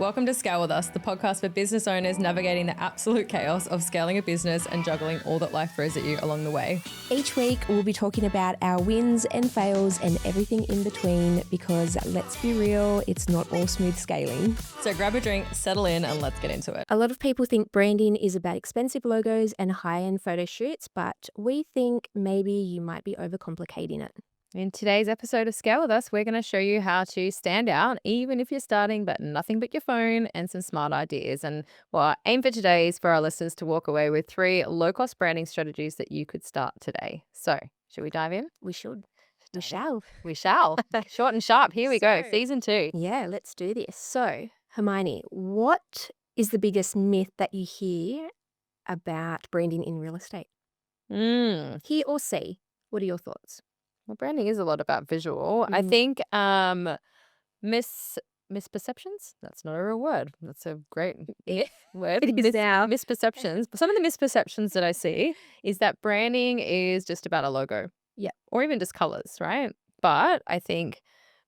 Welcome to Scale With Us, the podcast for business owners navigating the absolute chaos of scaling a business and juggling all that life throws at you along the way. Each week, we'll be talking about our wins and fails and everything in between because let's be real, it's not all smooth scaling. So grab a drink, settle in, and let's get into it. A lot of people think branding is about expensive logos and high-end photo shoots, but we think maybe you might be overcomplicating it. In today's episode of Scale With Us, we're going to show you how to stand out, even if you're starting, but nothing but your phone and some smart ideas. And well, our aim for today is for our listeners to walk away with 3 low-cost branding strategies that you could start today. So, should we dive in? We should. We shall. We shall. Short and sharp. Here we go. Season 2. Yeah, let's do this. So, Hermione, what is the biggest myth that you hear about branding in real estate? Hear or see? What are your thoughts? Well, branding is a lot about visual. I think misperceptions, that's not a real word. That's a great word. It is now. Misperceptions. Some of the misperceptions that I see is that branding is just about a logo. Yeah. Or even just colors, right? But I think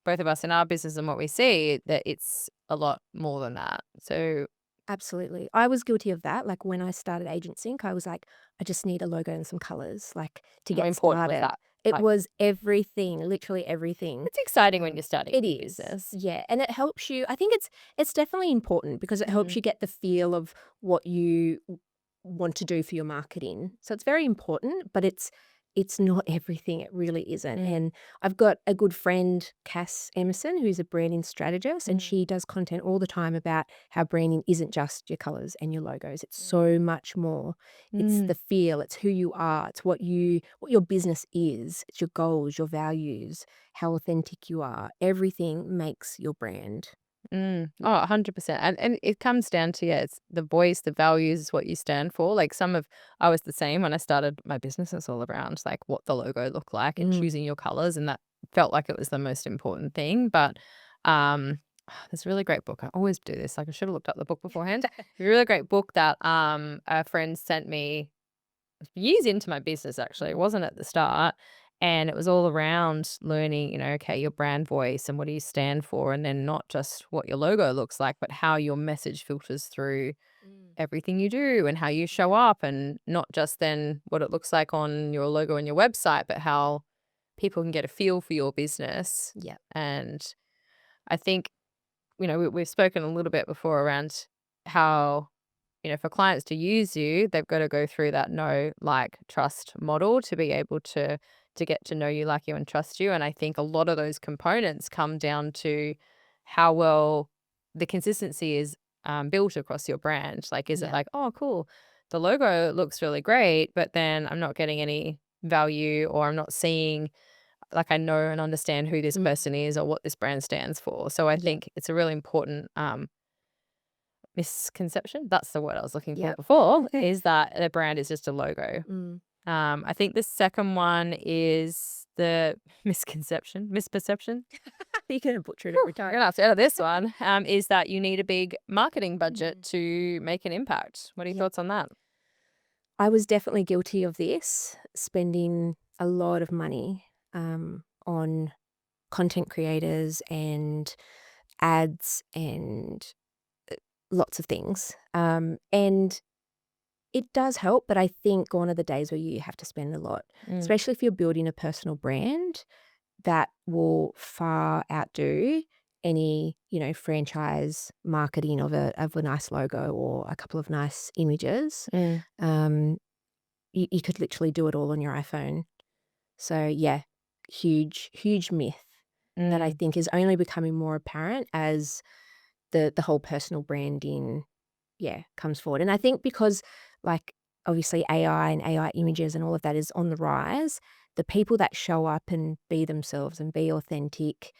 both of us in our business and what we see, that it's a lot more than that. So Absolutely. I was guilty of that. Like when I started Agent Sync, I was like, I just need a logo and some colors, like to how get important was started. that? It Like- was everything, literally everything. It's exciting when you're starting It a is. business. Yeah. And it helps you. I think it's definitely important because it helps you get the feel of what you want to do for your marketing. So it's very important, but it's not everything. It really isn't. And I've got a good friend, Cass Emerson, who's a branding strategist, and she does content all the time about how branding isn't just your colors and your logos. It's so much more. It's the feel, it's who you are, it's what your business is, it's your goals, your values, how authentic you are. Everything makes your brand. Oh, 100%. And it comes down to, it's the voice, the values is what you stand for. Like I was the same when I started my business. It's all around like what the logo looked like and choosing your colors. And that felt like it was the most important thing. But there's a really great book. I always do this. Like I should have looked up the book beforehand. A really great book that a friend sent me years into my business, actually. It wasn't at the start. And it was all around learning, okay, your brand voice and what do you stand for? And then not just what your logo looks like, but how your message filters through everything you do and how you show up, and not just then what it looks like on your logo and your website, but how people can get a feel for your business. Yeah. And I think, we've spoken a little bit before around how, for clients to use you, they've got to go through that know, like, trust model to be able to get to know you, like you, and trust you. And I think a lot of those components come down to how well the consistency is built across your brand. Like, is it like, oh, cool, the logo looks really great, but then I'm not getting any value, or I'm not seeing, like, I know and understand who this person is or what this brand stands for. So I think it's a really important misconception. That's the word I was looking for before, is that a brand is just a logo. I think the second one is the misperception. You're going to butcher it every I'm time. gonna have to edit this one. Is that you need a big marketing budget to make an impact. What are your thoughts on that? I was definitely guilty of this, spending a lot of money on content creators and ads and lots of things. And it does help, but I think gone are the days where you have to spend a lot, especially if you're building a personal brand that will far outdo any, franchise marketing of a nice logo or a couple of nice images. You could literally do it all on your iPhone. So yeah, huge myth that I think is only becoming more apparent as the whole personal branding comes forward. And I think because, like, obviously AI and AI images and all of that is on the rise, the people that show up and be themselves and be authentic,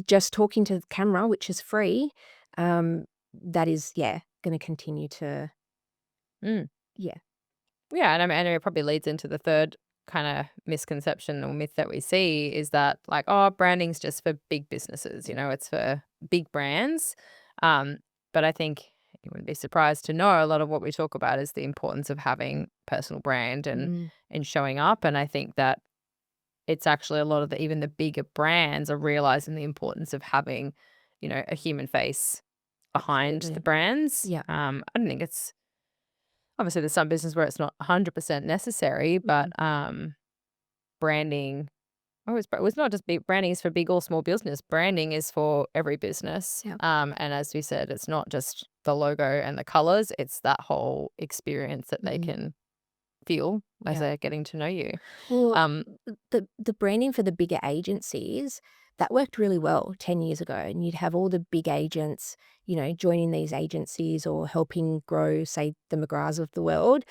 just talking to the camera, which is free, that is going to continue to Yeah, and I mean, it probably leads into the third kind of misconception or myth that we see, is that, like, oh, branding's just for big businesses, it's for big brands. But I think you wouldn't be surprised to know a lot of what we talk about is the importance of having personal brand and showing up. And I think that it's actually a lot of even the bigger brands are realizing the importance of having, a human face behind the Absolutely. brands. Yeah. I don't think it's obviously there's some business where it's not 100% necessary, but Mhm. branding. Oh, it's not just big branding is for big or small business. Branding is for every business. Yeah. And as we said, it's not just the logo and the colors, it's that whole experience that they Mhm. can feel as Yeah. they're getting to know you. Well, Um, the branding for the bigger agencies, that worked really well 10 years ago, and you'd have all the big agents, joining these agencies or helping grow, say, the McGraths of the world,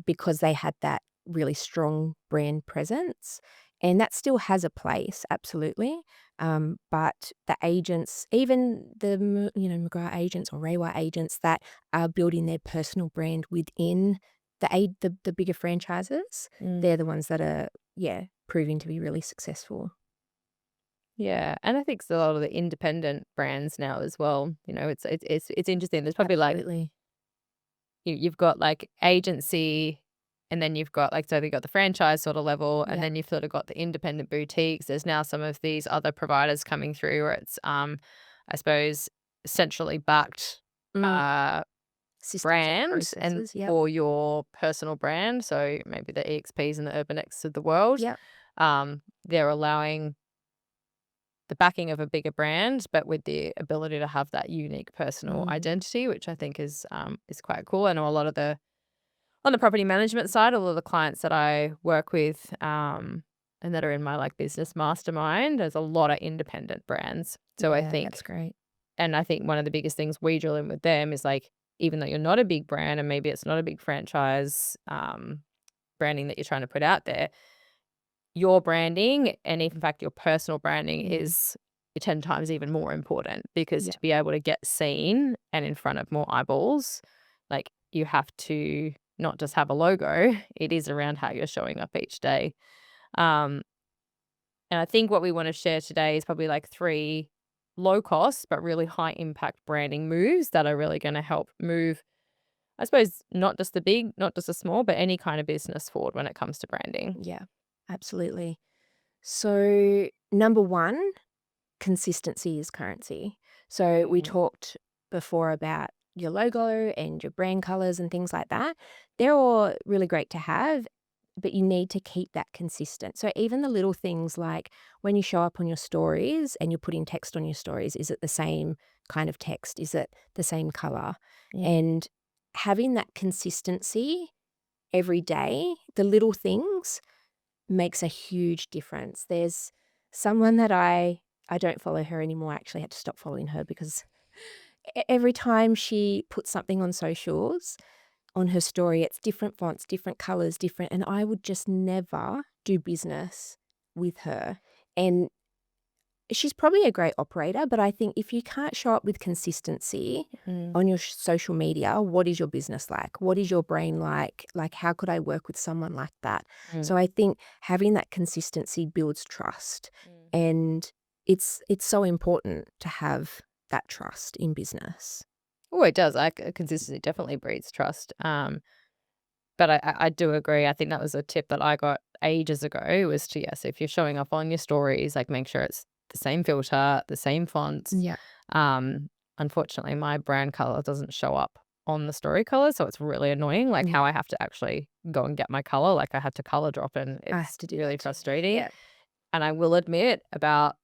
because they had that really strong brand presence, and that still has a place, absolutely, but the agents, even the McGrath agents or Rewa agents that are building their personal brand within the bigger franchises, mm, they're the ones that are, yeah, proving to be really successful. yeah, and I think a lot of the independent brands now as well. It's interesting. There's probably like Absolutely. you've got like agency, and then you've got like so they've got the franchise sort of level, and Yeah. then you've sort of got the independent boutiques. There's now some of these other providers coming through where it's I suppose centrally backed Mm. uh Systems and brand and processes, yep. for your personal brand. So maybe the EXPs and the Urban X of the world. Yep. They're allowing the backing of a bigger brand, but with the ability to have that unique personal Mhm. identity, which I think is quite cool. I know a lot of the on the property management side, a lot of the clients that I work with, and that are in my like business mastermind, there's a lot of independent brands. So I Yeah, that's think, great. and I think one of the biggest things we drill in with them is like, even though you're not a big brand and maybe it's not a big franchise, branding that you're trying to put out there, your branding and in fact your personal branding Mhm. is 10 times even more important because Yeah. to be able to get seen and in front of more eyeballs, like you have to not just have a logo, it is around how you're showing up each day. Um, and I think what we want to share today is probably like three low cost but really high impact branding moves that are really going to help move, I suppose, not just the big, not just the small, but any kind of business forward when it comes to branding. Yeah, absolutely. So, number 1, consistency is currency. So, we Mm, talked before about your logo and your brand colors and things like that. They're all really great to have, but you need to keep that consistent. So, even the little things like when you show up on your stories and you're putting text on your stories, is it the same kind of text? Is it the same color? mm, And having that consistency every day, the little things makes a huge difference. There's someone that I don't follow her anymore. I actually had to stop following her because every time she puts something on socials, on her story, it's different fonts, different colors, different, and I would just never do business with her. And she's probably a great operator, but I think if you can't show up with consistency mm, on your social media, what is your business like? What is your brain like? Like, how could I work with someone like that? mm, So I think having that consistency builds trust, mm. and it's so important to have that trust in business. Oh, it does. Consistency definitely breeds trust. But I do agree. I think that was a tip that I got ages ago was to, yes, if you're showing up on your stories, like make sure it's the same filter, the same font. Yeah. Um, Unfortunately, my brand color doesn't show up on the story color, so it's really annoying. Like Yeah, how I have to actually go and get my color. Like I had to color drop, and I have it's to do really that too. frustrating. Yeah. And I will admit, about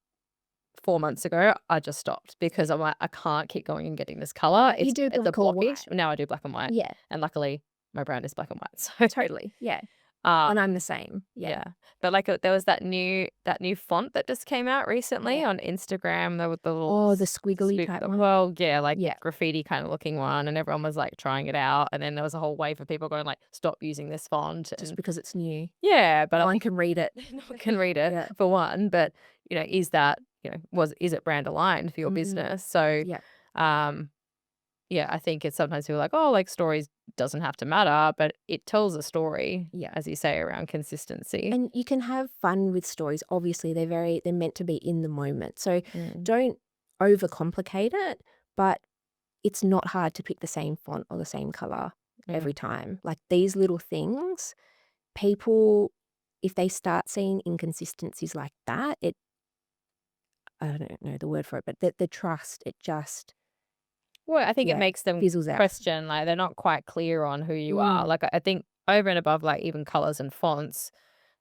4 months ago, I just stopped because I'm like, I can't keep going and getting this color. You It's do it's a black or blockage. white. Now I do black and white, Yeah, and luckily my brand is black and white. So, totally. Yeah. uh, And I'm the same. Yeah. yeah. But like there was that new font that just came out recently Yeah. on Instagram. There was the little Oh, the squiggly type one. well, yeah, like Yeah. graffiti kind of looking one, and everyone was like trying it out, and then there was a whole wave of people going like, "Stop using this font," Just and because it's new. yeah, but No I one think can read it. no one can read it Yeah. for one. But is that is it brand aligned for your Mm, business? So, yeah, um, yeah, I think it's sometimes people are like, oh, like stories doesn't have to matter, but it tells a story, yeah. as you say, around consistency. And you can have fun with stories. Obviously, they're meant to be in the moment. So Mm, don't overcomplicate it, but it's not hard to pick the same font or the same color mm. every time. Like these little things, people, if they start seeing inconsistencies like that, I don't know the word for it, but the trust, it just Well, I think it yeah, makes them fizzles out. question, like, they're not quite clear on who you are. Mm, Like, I think over and above, like, even colors and fonts,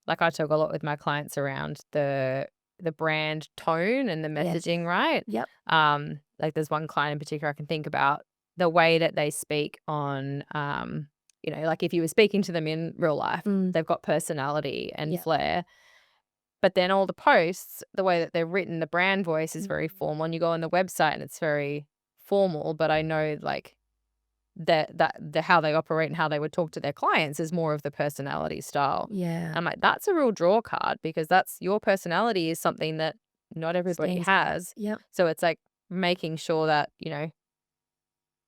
like, I talk a lot with my clients around the brand tone and the yes. messaging, right? Yep. Like, there's one client in particular I can think about, the way that they speak on, like, if you were speaking to them in real life, Mm, they've got personality and yep. flair, but then all the posts, the way that they're written, the brand voice is Mm, very formal, and you go on the website and it's very formal, but I know, like, the how they operate and how they would talk to their clients is more of the personality style. yeah. I'm like, that's a real draw card because that's your personality is something that not everybody Stands out. has. Yep. So it's like making sure that,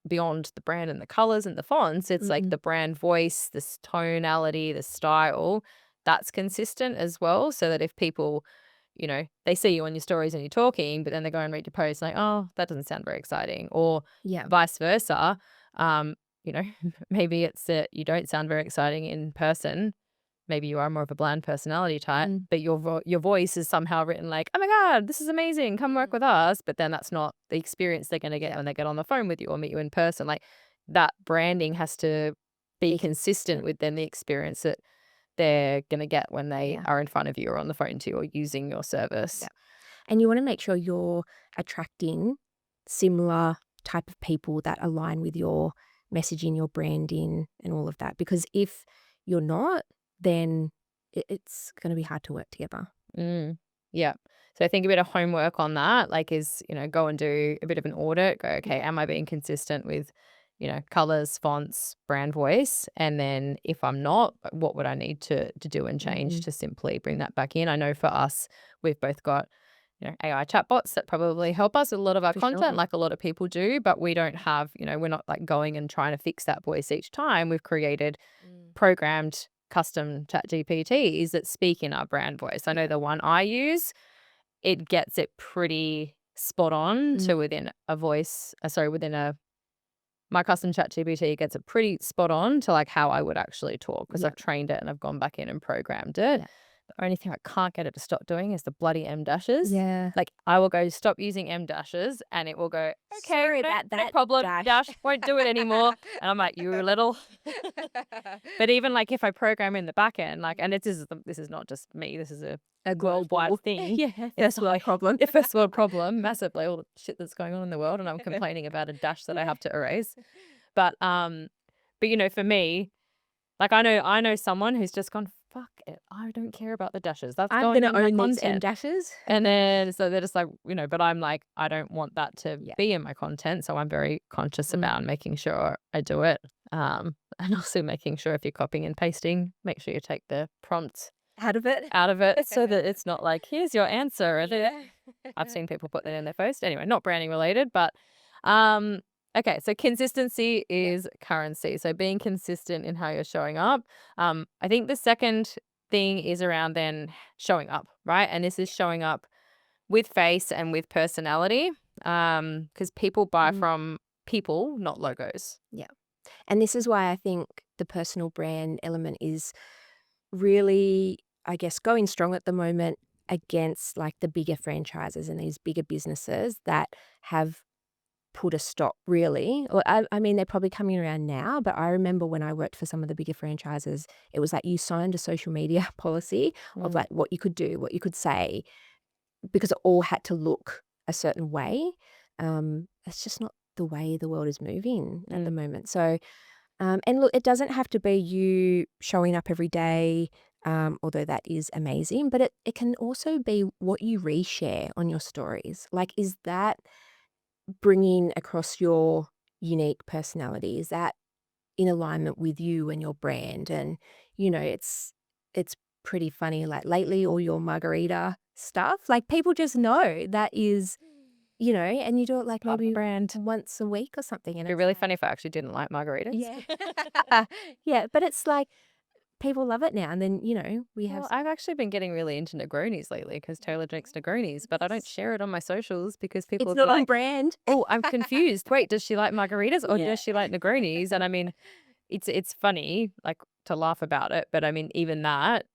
beyond the brand and the colors and the fonts, it's like Mm, the brand voice, this tonality, the style, that's consistent as well. So that if people, they see you on your stories and you're talking, but then they go and read your post like, oh, that doesn't sound very exciting. Or yeah. vice versa. Um, maybe it's that you don't sound very exciting in person. Maybe you are more of a bland personality type, Mm, but your voice is somehow written like, "Oh my god, this is amazing. Come work mm, with us." But then that's not the experience they're gonna get yeah. when they get on the phone with you or meet you in person. Like, that branding has to be Be consistent consistent. with then the experience that they're gonna get when they Yeah. are in front of you or on the phone to you or using your Yeah. service. And you want to make sure you're attracting similar type of people that align with your messaging, your branding, and all of that. Because if you're not, then it's going to be hard to work together. Mm, yeah. So I think a bit of homework on that, like, is, go and do a bit of an audit. Go, okay, Yeah. am I being consistent with, colors, fonts, brand voice? And then if I'm not, what would I need to do and change Mm, to simply bring that back in? I know for us, we've both got, AI chatbots that probably help us with a lot of our for sure. content, like a lot of people do, but we don't have, we're not like going and trying to fix that voice each time. We've created Mm, programmed custom chat GPTs that speak in our brand voice. I know yeah. the one I use, it gets it pretty spot on Mm, to within a voice, within my custom chat GPT gets it pretty spot on to like how I would actually talk because yeah. I've trained it and I've gone back in and programmed it. Yeah. The only thing I can't get it to stop doing is the bloody M dashes. Yeah. Like, I will go stop using M dashes and it will go, okay, Sorry no, about no that, problem, Dash. dash, won't do it anymore. And I'm like, you little. But even like if I program in the back end, like, and this is not just me, this is a A worldwide global, thing. yeah, It's first world like problem. a first world problem, massively, all the shit that's going on in the world, and I'm complaining about a dash that I Yeah. have to erase. But for me, like, I know someone who's just gone, fuck it, I don't care about the dashes. That's I'm going gonna in my own these M content. dashes. And then so they're just like, but I'm like, I don't want that to Yeah. be in my content. So I'm very conscious Mm. about making sure I do it. And also making sure if you're copying and pasting, make sure you take the prompt Out of it. out of it so that it's not like, here's your answer. Yeah. I've seen people put that in their post. Anyway, not branding related, but um okay, so consistency Yeah. is currency. So being consistent in how you're showing up. I think the second thing is around then showing up, right? And this is showing up with face and with personality. Because people buy Mm. from people, not logos. Yeah. And this is why I think the personal brand element is really, I guess, going strong at the moment against like the bigger franchises and these bigger businesses that have put a stop really. Or I mean, they're probably coming around now, but I remember when I worked for some of the bigger franchises, it was like you signed a social media policy of Mm, like what you could do, what you could say, because it all had to look a certain way. It's just not the way the world is moving at the mm, moment. So, and look, it doesn't have to be you showing up every day, although that is amazing, but it can also be what you reshare on your stories. Like, is that bringing across your unique personality? Is that in alignment with you and your brand? And, it's pretty funny, like, lately, all your margarita stuff, like, people just know that is, and you do it, like, part of the maybe brand. once a week or something, and It'd be it's really like funny if I actually didn't like margaritas. yeah. Yeah, but it's like, people love it now, and then, we have Well, I've actually been getting really into Negronis lately because Taylor drinks Negronis, but I don't share it on my socials because people it's will be not on like, brand. "Oh, I'm confused. Wait, does she like margaritas or Yeah. does she like Negronis?" And I mean, it's funny, like, to laugh about it, but I mean, even that,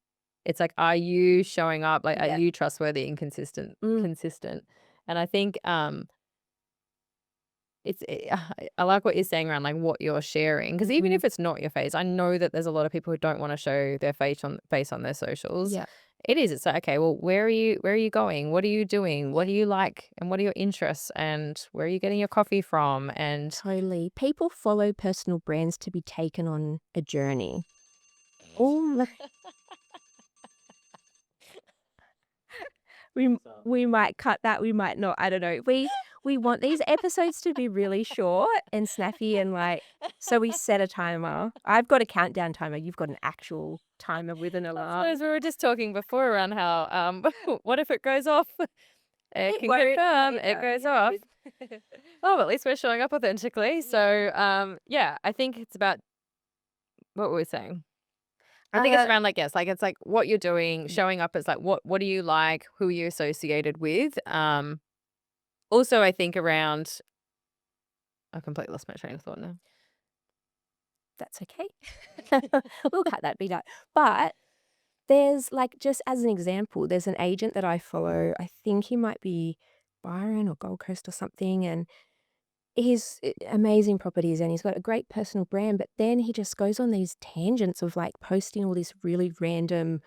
it's like, are you showing up? Like, are Yeah. you trustworthy and consistent? Mm, Consistent? And I think, I like what you're saying around, like, what you're sharing, because even Mhm. if it's not your face, I know that there's a lot of people who don't wanna show their face on their socials. Yeah, It's like, okay, well, where are you going? What are you doing? What do you like? And what are your interests? And where are you getting your coffee from? And totally. People follow personal brands to be taken on a journey. Oh, we might cut that, we might not, I don't know. We want these episodes to be really short and snappy and, like, so we set a timer. I've got a countdown timer, you've got an actual timer with an I alarm. suppose we were just talking before around how, what if it goes off? It It can won't. confirm It it does, goes you're off. good. Oh, at least we're showing up authentically. Yeah. So, yeah, I think it's about what were we saying? I think it's Uh, around like, yes, like it's like what you're doing, yeah, showing up as like what do you like, who are you associated with? Also I think around I completely lost my train of thought now. that's okay. We'll cut that bit out. But there's, like, just as an example, there's an agent that I follow, I think he might be Byron or Gold Coast or something, and he's amazing properties and he's got a great personal brand, but then he just goes on these tangents of, like, posting all this really random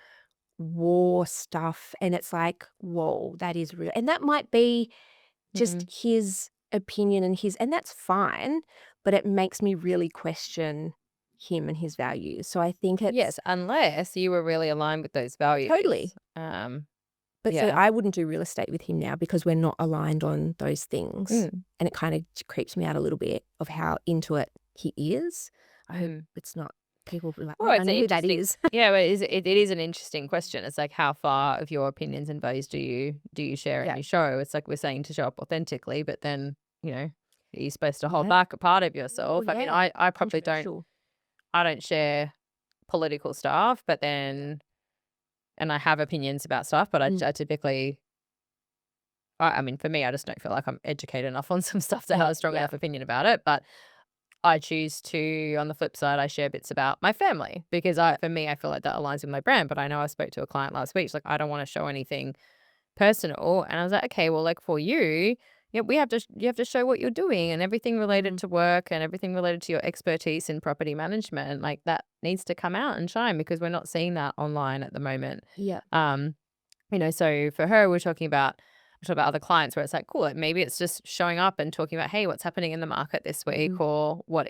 war stuff, and it's like, "Whoa, that is real." And that might be just Mhm. his opinion and that's fine, but it makes me really question him and his values. So I think it's Yes, unless you were really aligned with those values. totally. But so Yeah. I wouldn't do real estate with him now because we're not aligned on those things, Mm, and it kinda creeps me out a little bit of how into it he is. I hope mm. it's not people will be like, "Oh, Well, I it's an know who that interesting is." yeah, but it is an interesting question. It's like how far of your opinions and values do you share and Yeah, you show? It's like we're saying to show up authentically, but then, are you supposed to hold yeah. back a part of Well, yourself? I mean, yeah. I probably don't Controversial. I don't share political stuff, but then and I have opinions about stuff, but Mm, I typically I mean, for me, I just don't feel like I'm educated enough on some stuff to have yeah, a strong yeah. enough opinion about it, but I choose to, on the flip side, I share bits about my family because for me, I feel like that aligns with my brand. But I know I spoke to a client last week. She's like, I don't want to show anything personal. And I was like, okay, well, like for you, yeah, you have to show what you're doing and everything related Mhm. to work and everything related to your expertise in property management. Like that needs to come out and shine because we're not seeing that online at the moment. Yeah. Um, so for her, we're talking about other clients where it's like, cool, like maybe it's just showing up and talking about, hey, what's happening in the market this week, Mhm. or what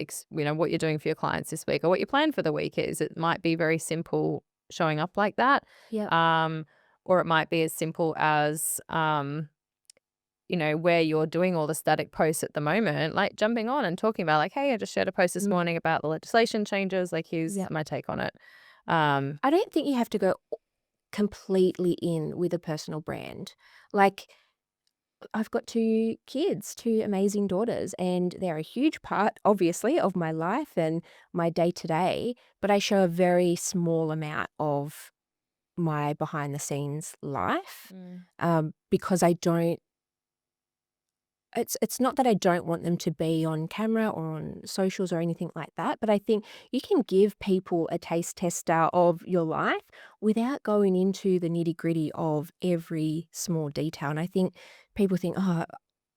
you're doing for your clients this week, or what your plan for the week is. It might be very simple showing up like that, Yep. um, or it might be as simple as where you're doing all the static posts at the moment, like jumping on and talking about like, hey, I just shared a post this Mm. morning about the legislation changes. Like, here's Yep. my take on it. Um, I don't think you have to go completely in with a personal brand. Like, I've got 2 kids, 2 amazing daughters, and they're a huge part, obviously, of my life and my day to day, but I show a very small amount of my behind the scenes life, Mm. because I don't it's not that I don't want them to be on camera or on socials or anything like that, but I think you can give people a taste tester of your life without going into the nitty-gritty of every small detail, and I think people think, "Oh,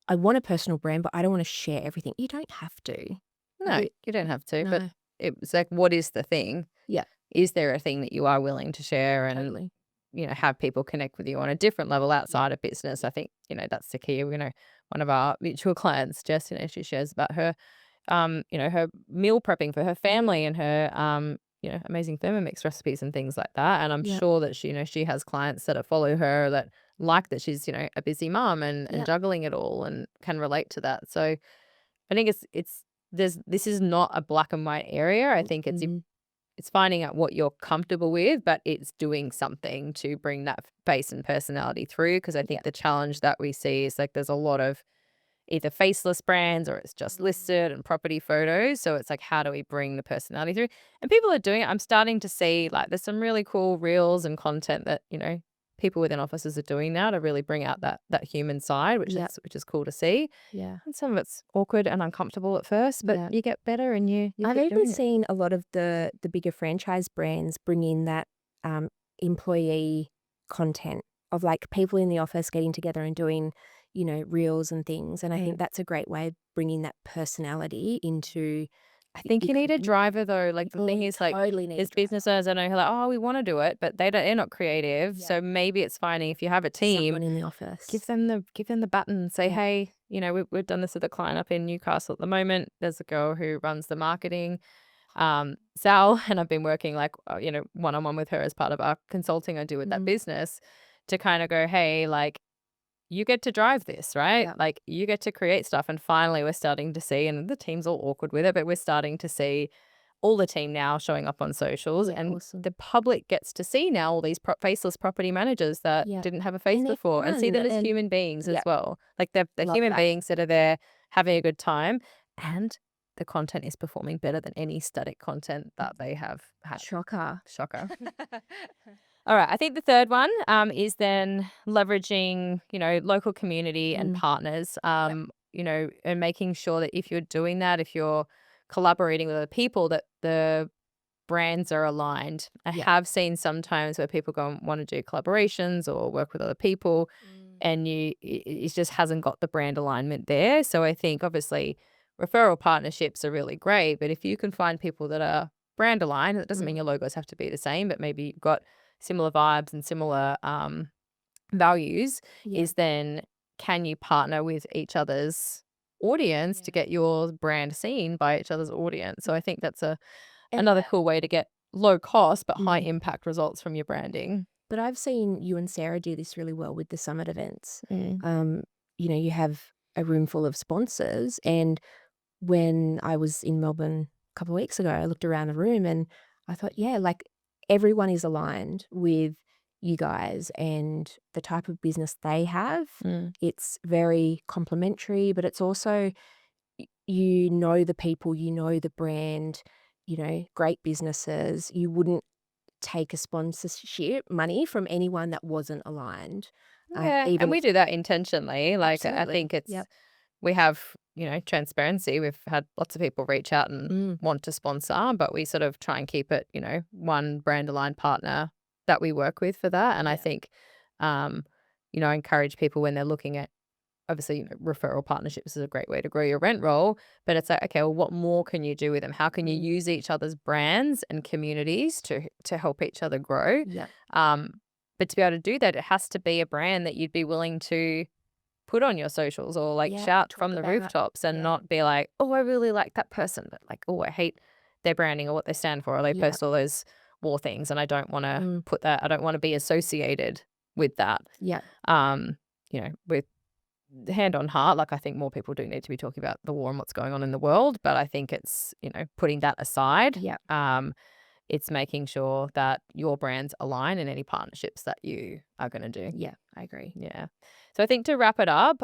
I want a personal brand, but I don't wanna share everything." You don't have to. no, You you don't have to, but no. it was like, what is the thing? Yeah, Is there a thing that you are willing to share and, totally. have people connect with you on a different level Yeah. outside of business? I think, that's the key. One of our mutual clients, Jess, she shares about her meal prepping for her Mm, family and her, amazing Thermomix recipes and things like that. And I'm yeah, sure that she has clients that follow her that like that she's, a busy mom and yeah. juggling it all and can relate to that. So I think this is not a black and white area. I think Mhm. it's finding out what you're comfortable with, but it's doing something to bring that face and personality through. Because I Yeah. think the challenge that we see is like there's a lot of either faceless brands or it's just Mm. listed and property photos. So it's like, how do we bring the personality through? And people are doing it. I'm starting to see like there's some really cool reels and content that, people within offices are doing now to really bring out that human side, which Yeah, is cool to see. yeah, And some of it's awkward and uncomfortable at first, but yeah. you get better and you I've keep even doing it. seen a lot of the bigger franchise brands bring in that, employee content of, like, people in the office getting together and doing, reels and things. And I think Mm. that's a great way of bringing that personality into I your think you need a company. driver though. Like the thing You is like totally need a there's driver. business owners I know who are like, oh, we want to do it, but they're not creative. Yeah. So maybe it's finding if you have a team, Someone in the office. give them the button. Say, Yeah. hey, we've done this with a client up in Newcastle at the moment. There's a girl who runs the marketing, Sal, and I've been working like one on one with her as part of our consulting I do with that Mhm. business to kind of go, hey, like you get to drive this, right? Yeah. Like you get to create stuff. And finally, we're starting to see, and the team's all awkward with it, but we're starting to see all the team now showing up on socials, Yeah, and awesome. the public gets to see now all these faceless property managers that Yeah. didn't have a face And they're before and see fun them as and human beings as yeah, well. Like they're love human that. beings that are there having a good time, and the content is performing better than any static content that they have had. Shocker. Shocker. All right. I think the third one is then leveraging, local community and Mm. partners, Yep. and making sure that if you're doing that, if you're collaborating with other people, that the brands are aligned. I Yeah. have seen sometimes where people go and want to do collaborations or work with other people, Mm. and it just hasn't got the brand alignment there. So I think obviously referral partnerships are really great, but if you can find people that are brand aligned, it doesn't mean your Mm. logos have to be the same, but maybe you've got similar vibes and similar values, Yeah. is then can you partner with each other's audience to Yeah. get your brand seen by each other's audience? So I think that's And another cool way to get low cost but high Mhm. impact results from your branding. But I've seen you and Sarah do this really well with the summit events. Mm. Um, you have a room full of sponsors, and when I was in Melbourne a couple of weeks ago, I looked around the room and I thought, yeah, like everyone is aligned with you guys and the type of business they have. Mm. It's very complimentary, but it's also, the people, the brand, great businesses. You wouldn't take a sponsorship money from anyone that wasn't aligned. Yeah, and Even we if do that intentionally. Like I absolutely. think it's Yep. we have, transparency. We've had lots of people reach out and Mm, want to sponsor, but we sort of try and keep it, one brand aligned partner that we work with for that. And I yeah. think, um, I encourage people when they're looking at obviously, referral partnerships is a great way to grow your rent roll, but it's like, okay, well, what more can you do with them? How can you Mm, use each other's brands and communities to help each other grow? yeah. Um, but to be able to do that, it has to be a brand that you'd be willing to put on your socials or like Yeah. shout Talk from the about. rooftops and Yeah. not be like, oh, I really like that person, but like, oh, I hate their branding or what they stand for, or they Yeah. post all those war things, and I don't want to Mm, put that. I don't want to be associated with that. yeah. Um, with hand on heart, like I think more people do need to be talking about the war and what's going on in the world, but I think it's, putting that aside, Yeah. it's making sure that your brands align in any partnerships that you are going to do. Yeah. I agree. Yeah. So I think to wrap it up,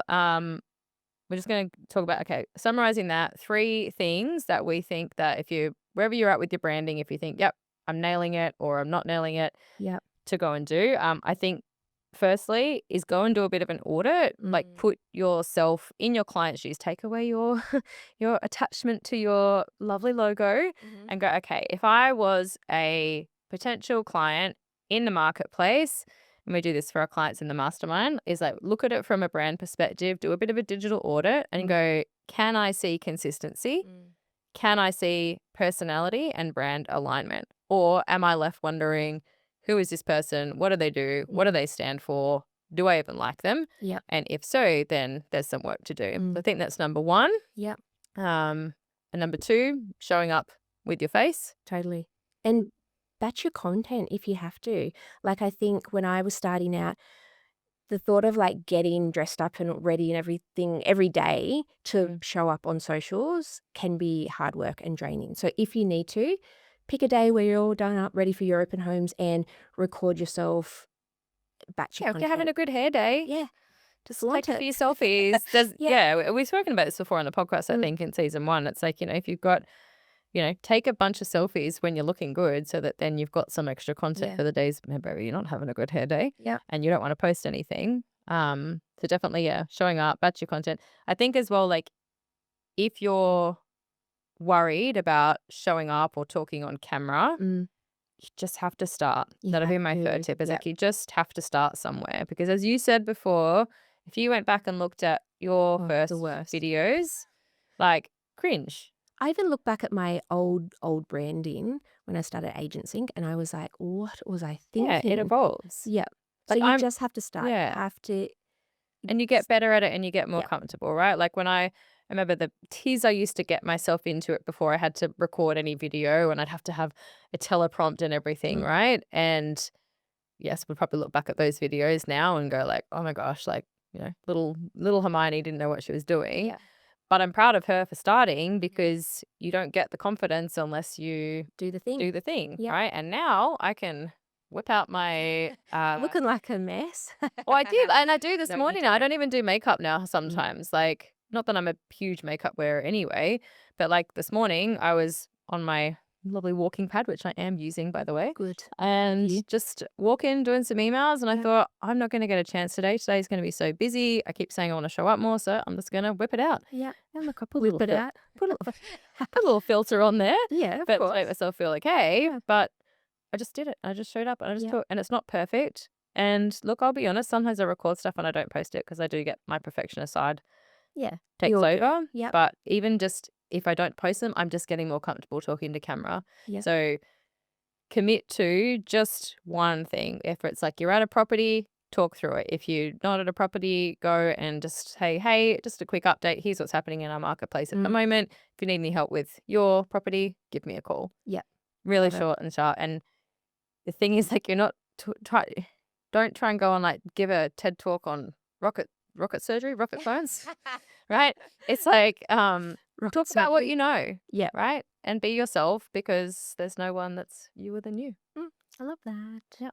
we're just going to talk about, okay, summarizing that, three things that we think that if you, wherever you're at with your branding, if you think, yep, I'm nailing it or I'm not nailing it, Yeah. to go and do. I think firstly is go and do a bit of an audit, like Mm, put yourself in your client's shoes, take away your your attachment to your lovely logo mhm. and go, okay, if I was a potential client in the marketplace, and we do this for our clients in the mastermind, is like look at it from a brand perspective, do a bit of a digital audit and Mm, go, can I see consistency? mm. Can I see personality and brand alignment? Or am I left wondering, who is this person? What do they do? What do Mm, they stand for? Do I even like them? yeah. And if so, then there's some work to do. So I Mm, think that's number one. yeah. And number two, showing up with your face. Totally. And batch your content if you have to. Like, I think when I was starting out, the thought of like getting dressed up and ready and everything every day to Mm. show up on socials can be hard work and draining. So if you need to, pick a day where you're all done up, ready for your open homes and record yourself, batch your Yeah, if you're having content. a good hair day, Yeah, just take flaunt a few it. selfies. There's Yeah. yeah, we've spoken about this before on the podcast, I Mm, think in season one. It's like, if you've got take a bunch of selfies when you're looking good so that then you've got some extra content yeah. for the days maybe you're not having a good hair day Yeah. and you don't want to post anything. So definitely, yeah, showing up, batch your content. I think as well, like if you're worried about showing up or talking on camera, Mm, you just have to start. you That'll have be my third to. tip is Yeah. like you just have to start somewhere because as you said before, If you went back and looked at your Oh, the first worst. videos, like, cringe. I even look back at my old branding when I started agencying, and I was like, "What was I Yeah, it thinking?" evolves. Yeah. So Like, you just have to start. You yeah. have to And you get better at it and you get more yeah. comfortable, right? Like when I remember the tease I used to get myself into it before I had to record any video and I'd have to have a teleprompt and everything, Mm. right? And yes, we'd probably look back at those videos now and go like, oh my gosh, like, little Hermione didn't know what she was doing. Yeah. But I'm proud of her for starting because you don't get the confidence unless you Do the thing. do the thing, Yep. right? And now I can whip out my Looking like a mess. well, I do, and I do this No, you morning. I don't. don't even do makeup now Mm. sometimes. Like, not that I'm a huge makeup wearer anyway, but like this morning, I was on my lovely walking pad, which I am using, by the way, Good. and You. just walking, doing some emails. And I Yeah. thought, I'm not going to get a chance today. Today's going to be so busy. I keep saying I want to show up more, so I'm just going to whip it out. Yeah. And look, I put a Whip little it out. put a little, put a little filter on there, Yeah, of but to make course. myself feel okay. Yeah. But I just did it. I just showed up and I just Yeah. took, and it's not perfect. And look, I'll be honest, sometimes I record stuff and I don't post it because I do get my perfectionist side Yeah. We takes all do. over. Yep. But even just if I don't post them, I'm just getting more comfortable talking to camera. Yep. So commit to just one thing. If it's like you're at a property, talk through it. If you're not at a property, go and just say, hey, just a quick update. Here's what's happening in our marketplace at the Mm. moment. If you need any help with your property, give me a call. Yep. Really Love it. short and sharp. And the thing is, like, you're not don't try and go on, like, give a TED talk on rocket surgery, rocket science, right? It's like, Rocket talk about what surgery. you know, Yeah. right? And be yourself because there's no one that's newer than you. Mm, I love that. Yeah.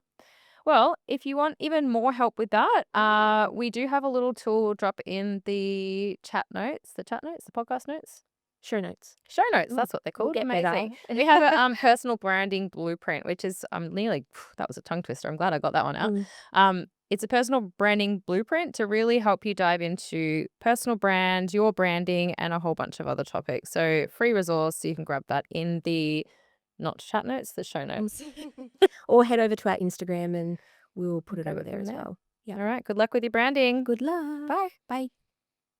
Well, if you want even more help with that, we do have a little tool drop in the podcast notes. Show notes. Show notes, Mm, that's what they're we'll called. get better. Amazing. We have a personal branding blueprint, which is nearly that was a tongue twister. I'm glad I got that one out. Mm. It's a personal branding blueprint to really help you dive into personal brand, your branding, and a whole bunch of other topics. So free resource, so you can grab that in the not chat notes, the show notes. Or head over to our Instagram and we'll put it Grab over it there from as there. well. Yeah. All right. Good luck with your branding. Good luck. Bye. Bye.